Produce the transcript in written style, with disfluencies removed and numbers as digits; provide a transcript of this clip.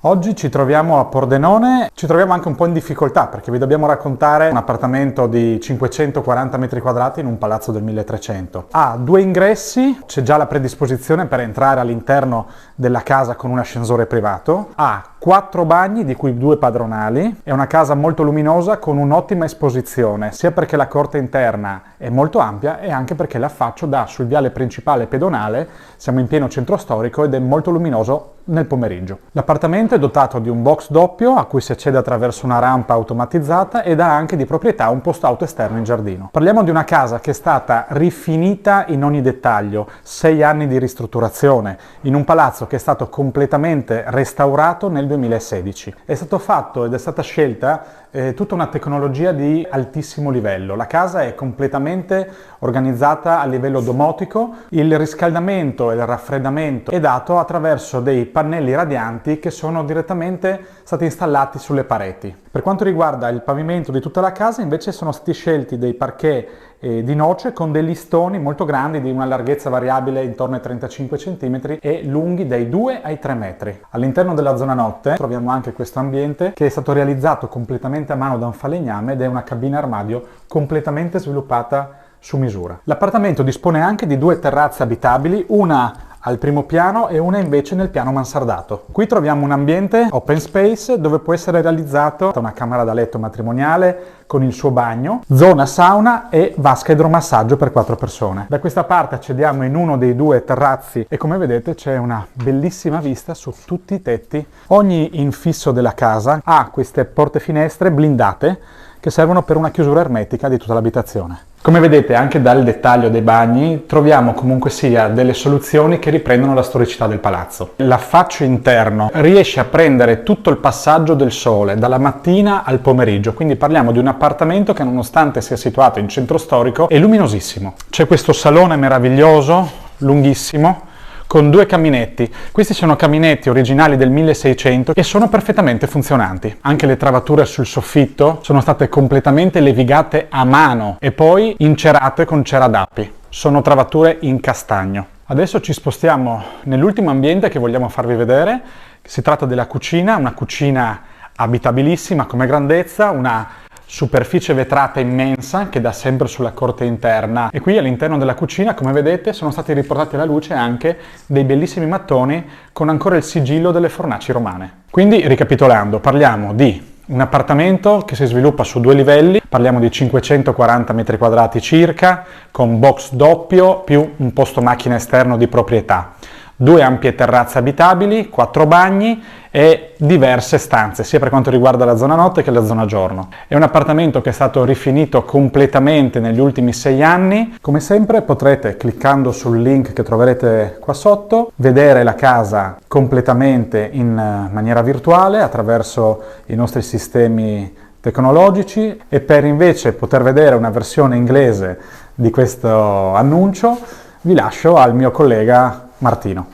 Oggi ci troviamo a Pordenone, ci troviamo anche un po' in difficoltà perché vi dobbiamo raccontare un appartamento di 540 metri quadrati in un palazzo del 1300. Ha due ingressi, c'è già la predisposizione per entrare all'interno della casa con un ascensore privato, ha 4 bagni di cui 2 padronali, è una casa molto luminosa con un'ottima esposizione, sia perché la corte interna è molto ampia e anche perché l'affaccio dà sul viale principale pedonale, siamo in pieno centro storico ed è molto luminoso nel pomeriggio. L'appartamento è dotato di un box doppio a cui si accede attraverso una rampa automatizzata ed ha anche di proprietà un posto auto esterno in giardino. Parliamo di una casa che è stata rifinita in ogni dettaglio, 6 anni di ristrutturazione, in un palazzo che è stato completamente restaurato nel 2016. È stato fatto ed è stata scelta tutta una tecnologia di altissimo livello. La casa è completamente organizzata a livello domotico, il riscaldamento e il raffreddamento è dato attraverso dei pannelli radianti che sono direttamente stati installati sulle pareti. Per quanto riguarda il pavimento di tutta la casa invece sono stati scelti dei parquet di noce con dei listoni molto grandi di una larghezza variabile intorno ai 35 cm e lunghi dai 2 ai 3 metri. All'interno della zona notte troviamo anche questo ambiente che è stato realizzato completamente a mano da un falegname ed è una cabina armadio completamente sviluppata su misura. L'appartamento dispone anche di 2 terrazze abitabili, una al primo piano e una invece nel piano mansardato. Qui troviamo un ambiente open space dove può essere realizzato una camera da letto matrimoniale con il suo bagno, zona sauna e vasca idromassaggio per 4 persone. Da questa parte accediamo in uno dei 2 terrazzi e come vedete c'è una bellissima vista su tutti i tetti. Ogni infisso della casa ha queste porte finestre blindate che servono per una chiusura ermetica di tutta l'abitazione. Come vedete anche dal dettaglio dei bagni troviamo comunque sia delle soluzioni che riprendono la storicità del palazzo. L'affaccio interno riesce a prendere tutto il passaggio del sole dalla mattina al pomeriggio, quindi parliamo di un appartamento che nonostante sia situato in centro storico è luminosissimo. C'è questo salone meraviglioso, lunghissimo, con 2 caminetti. Questi sono caminetti originali del 1600 e sono perfettamente funzionanti. Anche le travature sul soffitto sono state completamente levigate a mano e poi incerate con cera d'api. Sono travature in castagno. Adesso ci spostiamo nell'ultimo ambiente che vogliamo farvi vedere. Si tratta della cucina, una cucina abitabilissima come grandezza, una superficie vetrata immensa che dà sempre sulla corte interna e qui all'interno della cucina, come vedete, sono stati riportati alla luce anche dei bellissimi mattoni con ancora il sigillo delle fornaci romane. Quindi, ricapitolando, parliamo di un appartamento che si sviluppa su 2 livelli, parliamo di 540 metri quadrati circa, con box doppio più un posto macchina esterno di proprietà. 2 ampie terrazze abitabili, 4 bagni e diverse stanze, sia per quanto riguarda la zona notte che la zona giorno. È un appartamento che è stato rifinito completamente negli ultimi 6 anni. Come sempre potrete, cliccando sul link che troverete qua sotto, vedere la casa completamente in maniera virtuale attraverso i nostri sistemi tecnologici e per invece poter vedere una versione inglese di questo annuncio vi lascio al mio collega Martino.